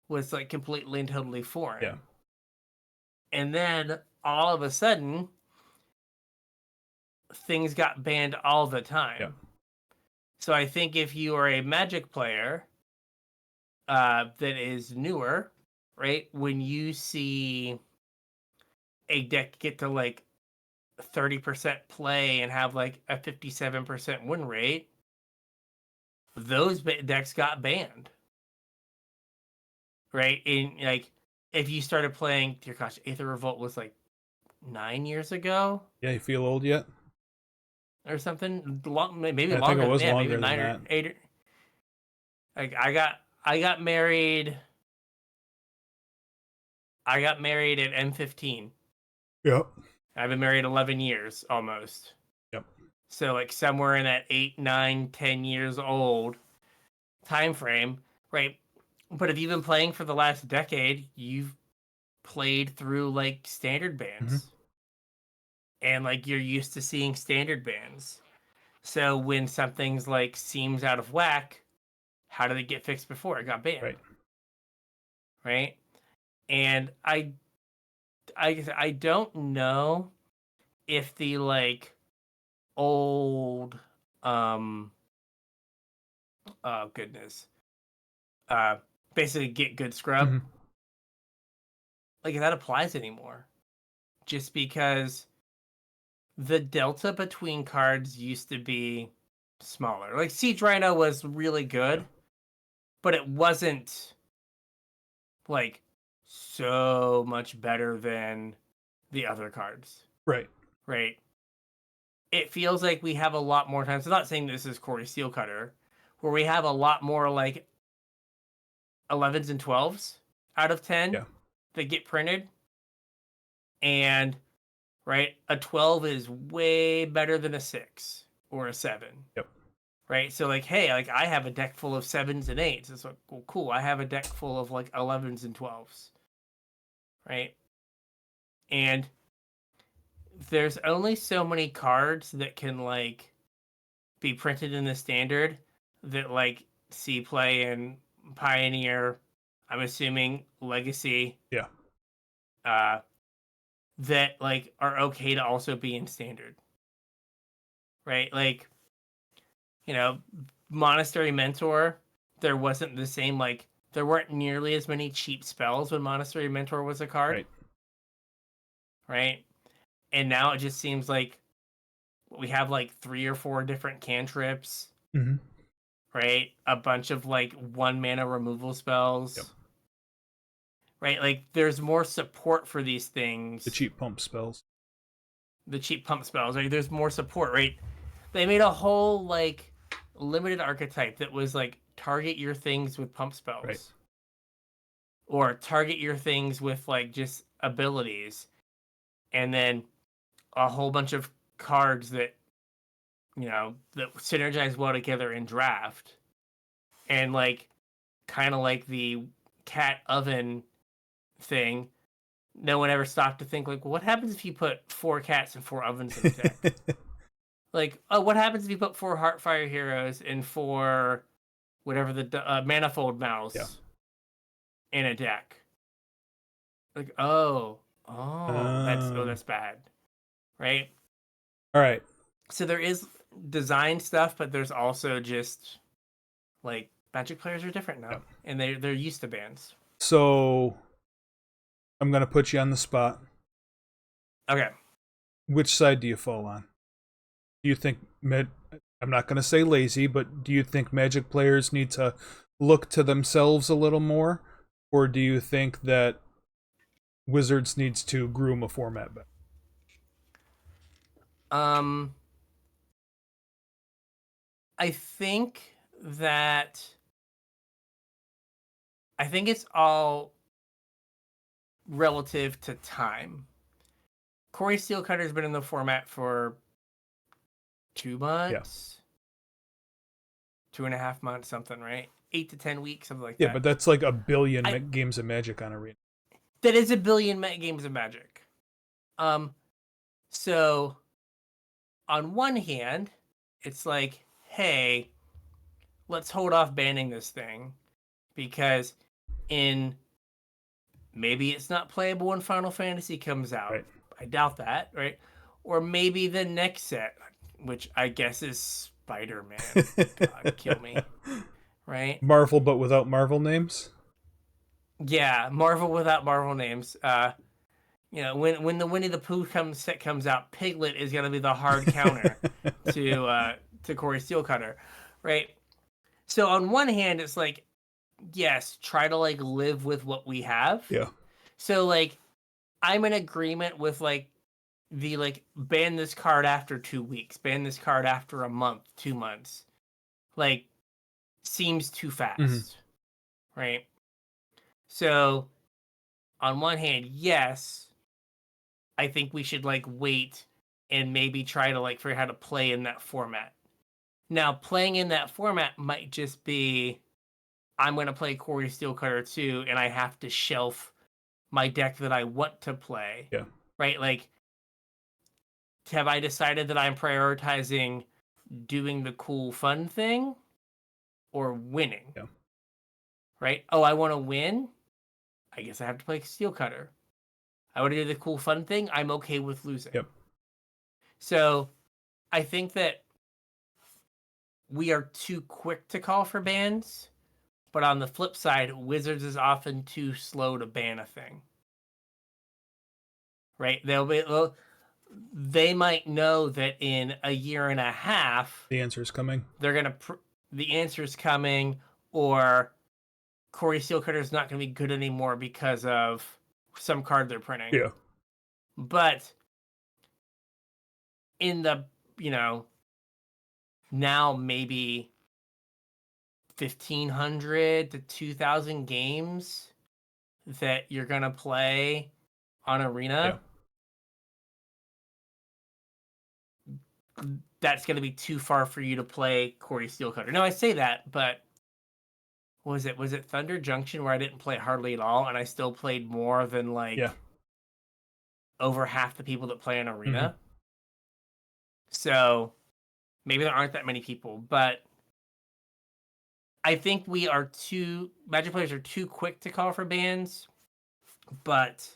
was like completely and totally foreign.
Yeah.
And then all of a sudden things got banned all the time.
Yeah.
So I think if you are a Magic player that is newer, right, when you see a deck get to like 30% play and have like a 57% win rate, those decks got banned, right? In like, if you started playing, dear gosh, Aether Revolt was like 9 years ago.
Yeah, you feel old yet?
Or something, maybe
Yeah, I
longer.
think it was
Yeah,
longer
maybe
than
9 or
that.
8. Like I got married. I got married at M15.
Yep.
I've been married 11 years almost.
Yep.
So like somewhere in that 8, 9, 10 years old time frame, right? But if you've been playing for the last decade, you've played through like standard bans. And like you're used to seeing standard bans. So when something's like seems out of whack, how did it get fixed before it got banned?
Right.
Right? And I don't know if the like old oh goodness uh basically get good scrub like if that applies anymore, just because the delta between cards used to be smaller. Like Siege Rhino was really good, but it wasn't like so much better than the other cards.
Right.
Right. It feels like we have a lot more times. I'm not saying this is Corey Steelcutter, where we have a lot more like 11s and 12s out of 10 that get printed. And right, a 12 is way better than a 6 or a 7.
Yep.
Right? So like, hey, like I have a deck full of 7s and 8s. It's like, well, cool. I have a deck full of like 11s and 12s. Right? And there's only so many cards that can like be printed in the standard that like see play in Pioneer, I'm assuming Legacy.
Yeah.
That like are okay to also be in standard. Right? Like, you know, Monastery Mentor, there wasn't the same like there weren't nearly as many cheap spells when Monastery Mentor was a card.
Right.
Right? And now it just seems like we have like 3 or 4 different cantrips. Right? A bunch of like 1 mana removal spells.
Yep.
Right? Like there's more support for these things.
The cheap pump spells.
Right? There's more support, right? They made a whole like limited archetype that was like target your things with pump spells.
Right.
Or target your things with like just abilities. And then a whole bunch of cards that, you know, that synergize well together in draft. And like kind of like the cat oven thing, no one ever stopped to think like, well, what happens if you put 4 cats and 4 ovens in a deck? Like, oh, what happens if you put 4 Heartfire Heroes and 4 whatever the Manifold Mouse in a deck? Like, that's bad, right?
All right.
So there is design stuff, but there's also just like Magic players are different now, and they're used to bans.
So I'm gonna put you on the spot.
Okay.
Which side do you fall on? Do you think I'm not gonna say lazy, but do you think Magic players need to look to themselves a little more, or do you think that Wizards needs to groom a format better?
I think it's all relative to time. Corey Steelcutter's been in the format for 2 months, 2.5 months, something, right? 8 to 10 weeks, something like that.
Yeah, but that's like a billion games of Magic on Arena.
That is a billion games of Magic. So on one hand, it's like, hey, let's hold off banning this thing because maybe it's not playable when Final Fantasy comes out.
Right.
I doubt that, right? Or maybe the next set, which I guess is Spider-Man. God, kill me. Right?
Marvel, but without Marvel names.
Yeah, Marvel without Marvel names. When the Winnie the Pooh set comes out, Piglet is gonna be the hard counter to Corey Steelcutter, right? So on one hand, it's like, yes, try to like live with what we have.
Yeah.
So like, I'm in agreement with like the like ban this card after 2 weeks, ban this card after a month, 2 months. Like, seems too fast, right? So on one hand, yes, I think we should like wait and maybe try to like figure out how to play in that format. Now, playing in that format might just be I'm going to play Corey Steelcutter 2 and I have to shelf my deck that I want to play.
Yeah.
Right? Like, have I decided that I'm prioritizing doing the cool fun thing or winning?
Yeah.
Right? Oh, I want to win? I guess I have to play Steelcutter. I want to do the cool fun thing. I'm okay with losing.
Yep.
So I think that we are too quick to call for bans, but on the flip side, Wizards is often too slow to ban a thing. Right? They might know that in a year and a half,
The answer is coming.
they're gonna the answer's coming, or Corey Steelcutter is not gonna be good anymore because of some card they're printing.
Yeah.
But in the now maybe 1,500 to 2,000 games that you're gonna play on Arena, that's gonna be too far for you to play Corey Steelcutter. Now I say that, but was it Thunder Junction where I didn't play hardly at all, and I still played more than over half the people that play in Arena? So maybe there aren't that many people, but I think Magic players are too quick to call for bans, but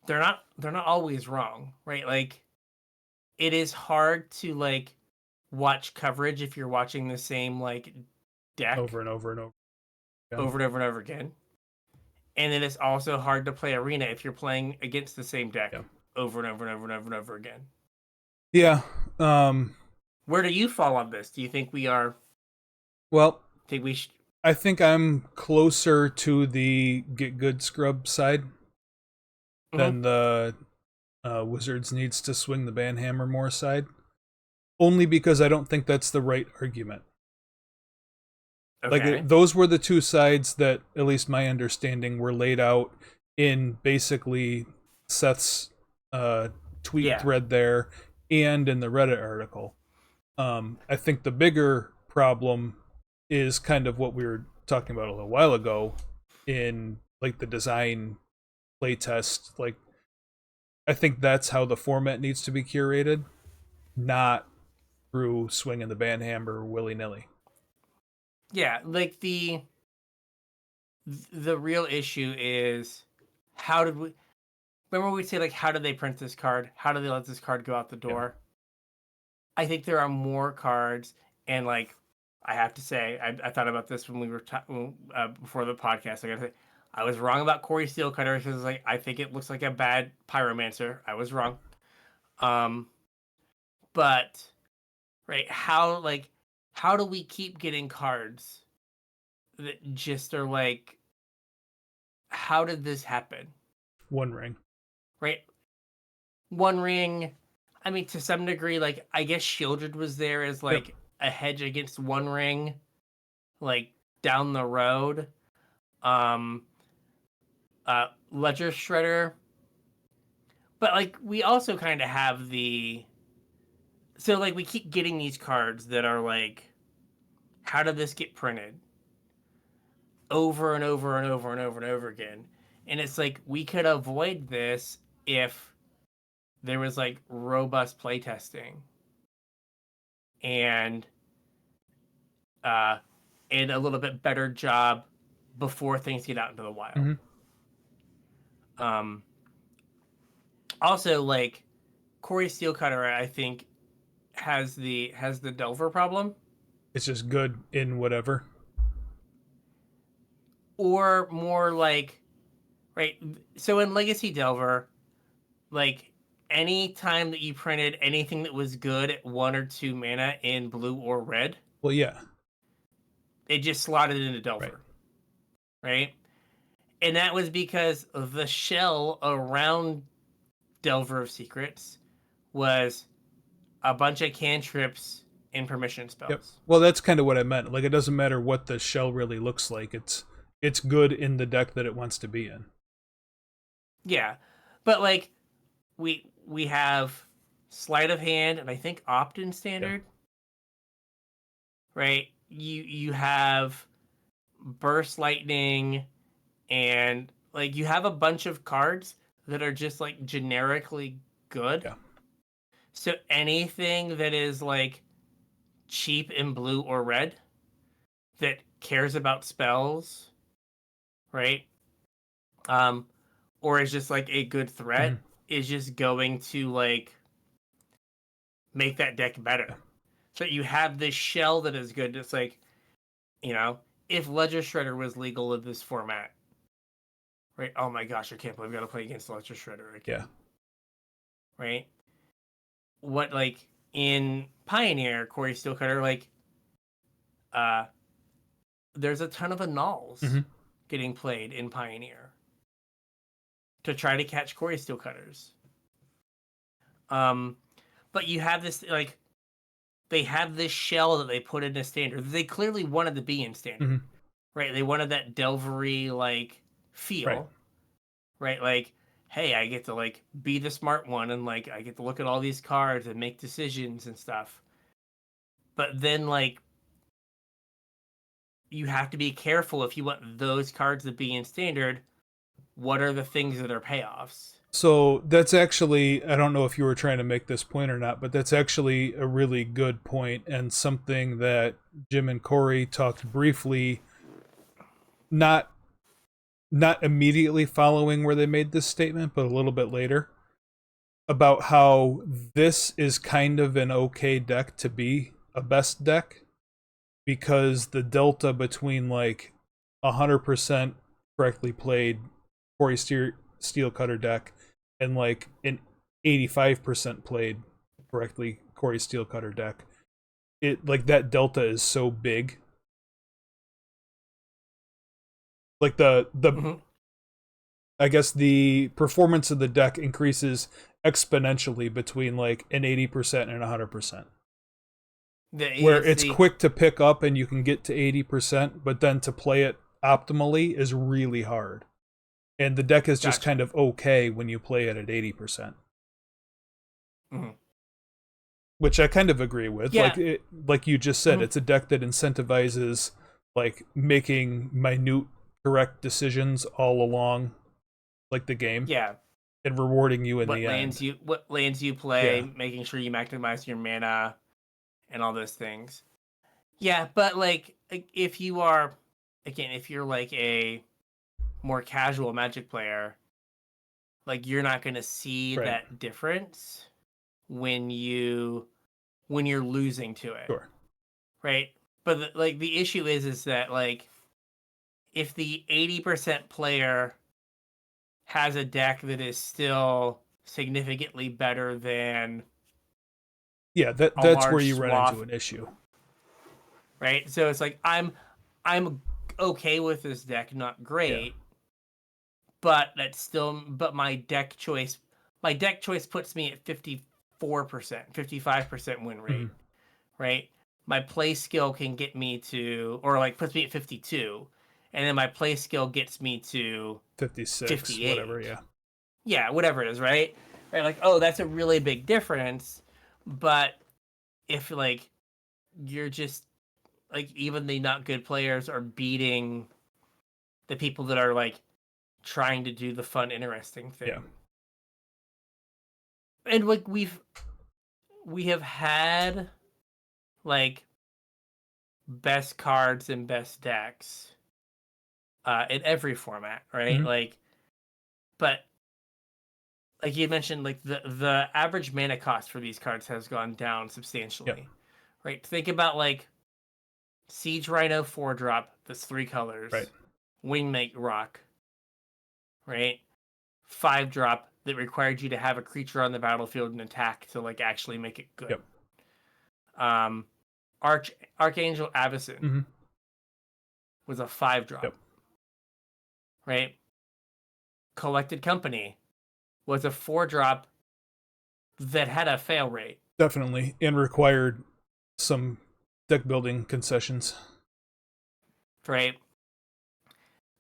they're not always wrong, right? Like, it is hard to like watch coverage if you're watching the same like deck
over and over and over. Yeah.
Over and over and over again. And it is also hard to play Arena if you're playing against the same deck over and over and over and over and over again.
Yeah.
Where do you fall on this? Do you think we are?
Well,
I
think I'm closer to the get good scrub side than the Wizards needs to swing the banhammer more side. Only because I don't think that's the right argument.
Okay.
Like, those were the two sides that, at least my understanding, were laid out in basically Seth's tweet thread there and in the Reddit article. I think the bigger problem is kind of what we were talking about a little while ago in like the design playtest. Like, I think that's how the format needs to be curated, not through swinging the banhammer willy-nilly.
Yeah, like the real issue is how did we remember we say like how did they print this card? How did they let this card go out the door? Yeah. I think there are more cards, and like I have to say, I thought about this when we were before the podcast. I gotta say, I was wrong about Corey Steelcutter because like I think it looks like a bad pyromancer. I was wrong. But right, how do we keep getting cards that just are like, how did this happen?
One Ring.
Right? One Ring, I mean, to some degree, like, I guess Shieldred was there as, like, a hedge against One Ring, like, down the road. Ledger Shredder. But, like, we also kind of have so, like, we keep getting these cards that are, like, how did this get printed? Over and over and over and over and over again. And it's like, we could avoid this if there was like robust playtesting and a little bit better job before things get out into the wild. Also, like, Corey Steelcutter, I think, has the Delver problem,
It's just good in whatever.
or more like, right? So in Legacy Delver, like any time that you printed anything that was good at 1 or 2 mana in blue or red,
Well, yeah.
it just slotted into
Right.
Delver, right? And that was because the shell around Delver of Secrets was a bunch of cantrips and permission spells.
Yep. Well, that's kind of what I meant. Like, it doesn't matter what the shell really looks like. It's good in the deck that it wants to be in.
Yeah, but like we have sleight of hand and I think opt-in standard, right? You have burst lightning, and like you have a bunch of cards that are just like generically good.
Yeah.
So anything that is like cheap in blue or red that cares about spells, right? Or is just like a good threat is just going to like make that deck better. So you have this shell that is good. It's like, if Ledger Shredder was legal in this format, right? Oh my gosh, I can't believe I gotta play against Ledger Shredder again.
Yeah.
Right? What, like, in Pioneer, Corey Steelcutter, like, there's a ton of annuls getting played in Pioneer to try to catch Corey Steelcutters. But you have this, like, they have this shell that they put in a standard. They clearly wanted to be in standard, right? They wanted that Delvery, like, feel, right? Like, hey, I get to, like, be the smart one, and, like, I get to look at all these cards and make decisions and stuff. But then, like, you have to be careful if you want those cards to be in standard. What are the things that are payoffs?
So that's actually, I don't know if you were trying to make this point or not, but that's actually a really good point, and something that Jim and Corey talked briefly, not immediately following where they made this statement, but a little bit later, about how this is kind of an okay deck to be a best deck, because the delta between like 100% correctly played Corey Steelcutter deck and like an 85% played correctly Corey Steelcutter deck, it like that delta is so big. Like the I guess the performance of the deck increases exponentially between like an 80% and 100%. Where it's quick to pick up and you can get to 80%, but then to play it optimally is really hard. And the deck is just kind of okay when you play it at 80%. Which I kind of agree with.
Yeah.
Like you just said, it's a deck that incentivizes like making minute correct decisions all along like the game.
Yeah.
And rewarding you in the end.
What lands you play, making sure you maximize your mana and all those things. Yeah, but like if you're like a more casual Magic player, like you're not going to see that difference when you're losing to it.
Sure.
Right? But the issue is that like if the 80% player has a deck that is still significantly better than
that's where you run into an issue.
Right? So it's like I'm okay with this deck, not great. But my deck choice puts me at 54%, 55% win rate. Right? My play skill can get me to, or like puts me at 52, and then my play skill gets me to
56,
58.
whatever,
yeah, whatever it is, right? Like, oh, that's a really big difference. But if like you're just like, even the not good players are beating the people that are like trying to do the fun, interesting thing.
Yeah.
And like we have had like best cards and best decks in every format, right? Like, but like you mentioned, like the average mana cost for these cards has gone down substantially.
Yep.
Right? Think about like Siege Rhino 4-drop, that's 3 colors.
Right.
Wingmate Rock. Right? 5-drop that required you to have a creature on the battlefield and attack to like actually make it good.
Yep.
Archangel Avacyn was a 5-drop.
Yep.
Right? Collected Company was a 4-drop that had a fail rate.
Definitely, and required some deck building concessions.
Right?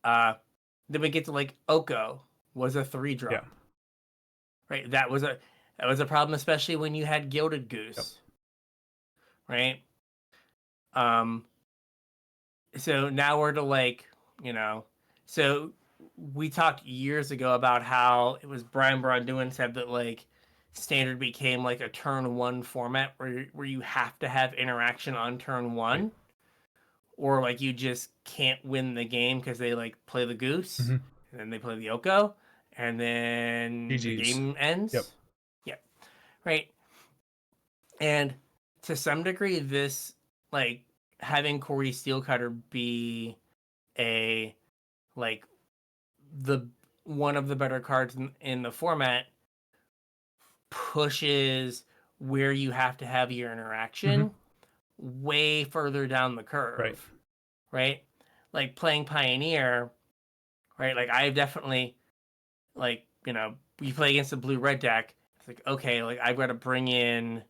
Then we get to like Oko was a 3-drop.
Yeah.
Right? That was a problem, especially when you had Gilded Goose. Yep. Right? So now we're to like, so we talked years ago about how it was Brian Braun said that like Standard became like a turn 1 format where you have to have interaction on turn 1. Right. Or like you just can't win the game because they like play the goose and then they play the Oko and then
GG's.
The game ends. Yep. Right. And to some degree, this like having Corey Steelcutter be a like the one of the better cards in the format pushes where you have to have your interaction way further down the curve. Right? Like playing Pioneer, right? Like I've definitely like, you play against a blue-red deck, it's like, okay, like I've got to bring in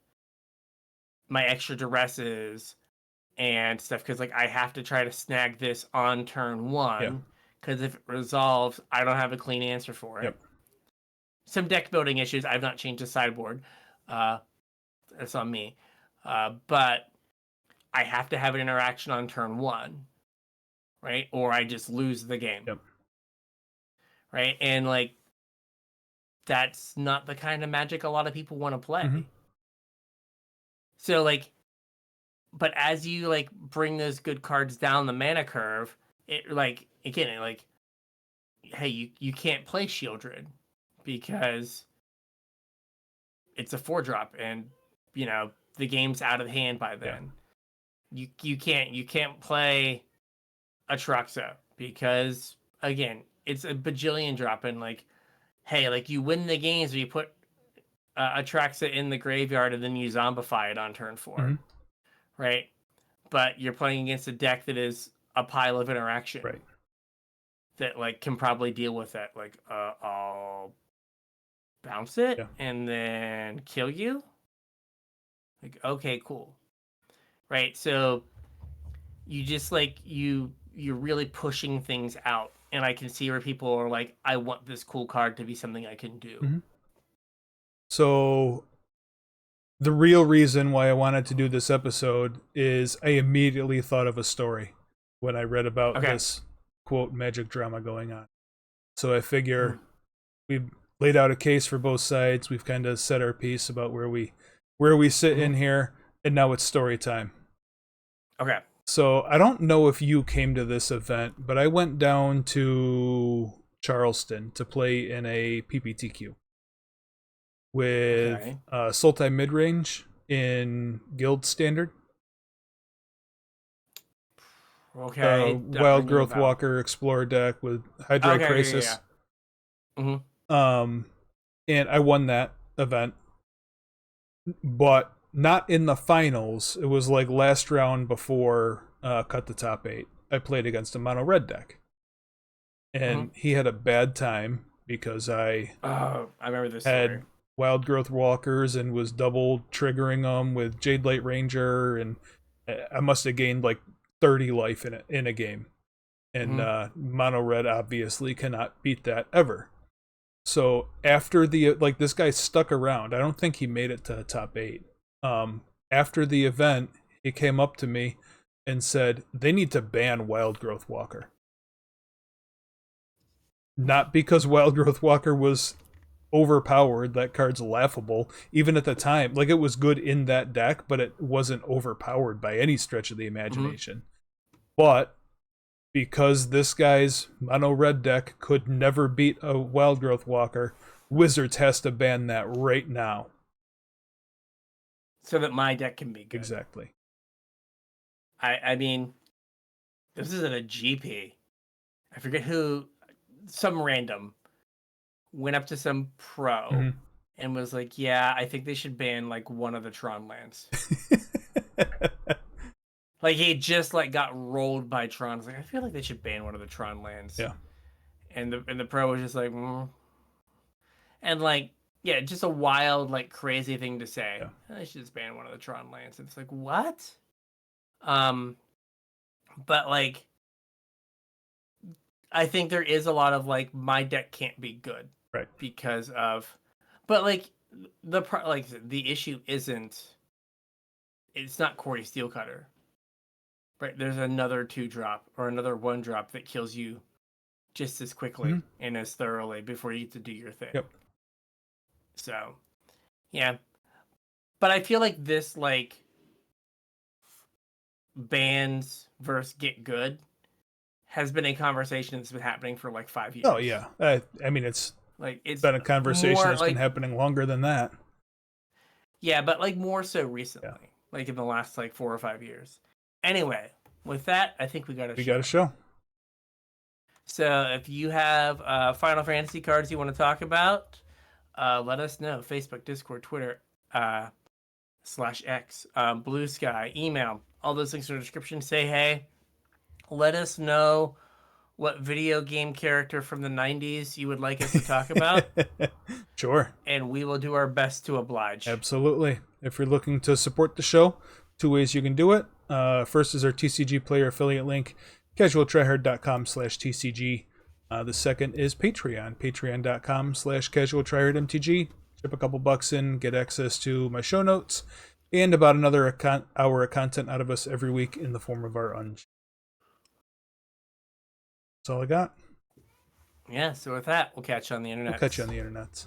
my extra duresses and stuff because like I have to try to snag this on turn 1 because if it resolves, I don't have a clean answer for it. Some deck building issues. I've not changed the sideboard. That's on me. But I have to have an interaction on turn 1, right? Or I just lose the game. Right? And like that's not the kind of Magic a lot of people want to play. So like, but as you like bring those good cards down the mana curve, it like again, like, hey, you can't play Shieldred because it's a 4-drop and the game's out of hand by then. You can't play Atraxa because again, it's a bajillion drop and like, hey, like you win the games where you put Atraxa in the graveyard and then you zombify it on turn 4. Right? But you're playing against a deck that is a pile of interaction.
Right.
That like can probably deal with that. Like, I'll bounce it and then kill you. Like, okay, cool. Right? So you just like you're really pushing things out. And I can see where people are like, I want this cool card to be something I can do.
So the real reason why I wanted to do this episode is I immediately thought of a story when I read about this quote Magic drama going on. So I figure we've laid out a case for both sides. We've kind of said our piece about where we sit in here, and now it's story time.
Okay.
So I don't know if you came to this event, but I went down to Charleston to play in a PPTQ with Sultai Midrange in Guild Standard.
Okay.
Wild Growth Walker Explorer deck with Hydra Crisis.
Yeah.
And I won that event, but not in the finals. It was like last round before cut the top 8. I played against a mono red deck, and he had a bad time because I
remember this
had
story.
Wild Growth Walkers and was double triggering them with Jade Light Ranger, and I must have gained like 30 life in a game. And mono red obviously cannot beat that ever. So after this guy stuck around. I don't think he made it to the top 8. After the event, he came up to me and said they need to ban Wild Growth Walker. Not because Wild Growth Walker was overpowered. That card's laughable. Even at the time, like it was good in that deck, but it wasn't overpowered by any stretch of the imagination. But because this guy's mono red deck could never beat a Wild Growth Walker, Wizards has to ban that right now.
So that my deck can be good.
Exactly.
I mean, this isn't a GP. I forget who, some random, went up to some pro and was like, yeah, I think they should ban like one of the Tron lands. Like he just like got rolled by Tron. Like, I feel like they should ban one of the Tron lands.
Yeah.
And the pro was just like, and like, yeah, just a wild, like crazy thing to say.
Yeah.
They should just ban one of the Tron lands. It's like, what? But like, I think there is a lot of like, my deck can't be good,
right?
Because of, but like the issue isn't. It's not Corey Steelcutter, right? There's another 2-drop or another 1-drop that kills you just as quickly and as thoroughly before you get to do your thing.
Yep.
So, yeah, but I feel like this like bans versus get good has been a conversation that's been happening for like 5 years.
Oh yeah, I mean it's been a conversation that's been happening longer than that.
Yeah, but like more so recently, like in the last like 4 or 5 years. Anyway, with that, I think we got a show. So if you have Final Fantasy cards you want to talk about, let us know. Facebook, Discord, Twitter, /X, Blue Sky, email. All those links in the description. Say hey. Let us know what video game character from the 90s you would like us to talk about.
Sure.
And we will do our best to oblige.
Absolutely. If you're looking to support the show, 2 ways you can do it. First is our TCG player affiliate link, CasualTryHard.com/TCG. The second is Patreon, Patreon.com/CasualTryHardMTG. Chip a couple bucks in, get access to my show notes, and about another hour of content out of us every week in the form of our That's all I got.
Yeah, so with that, we'll catch you on the internet.
We'll catch you on the internet.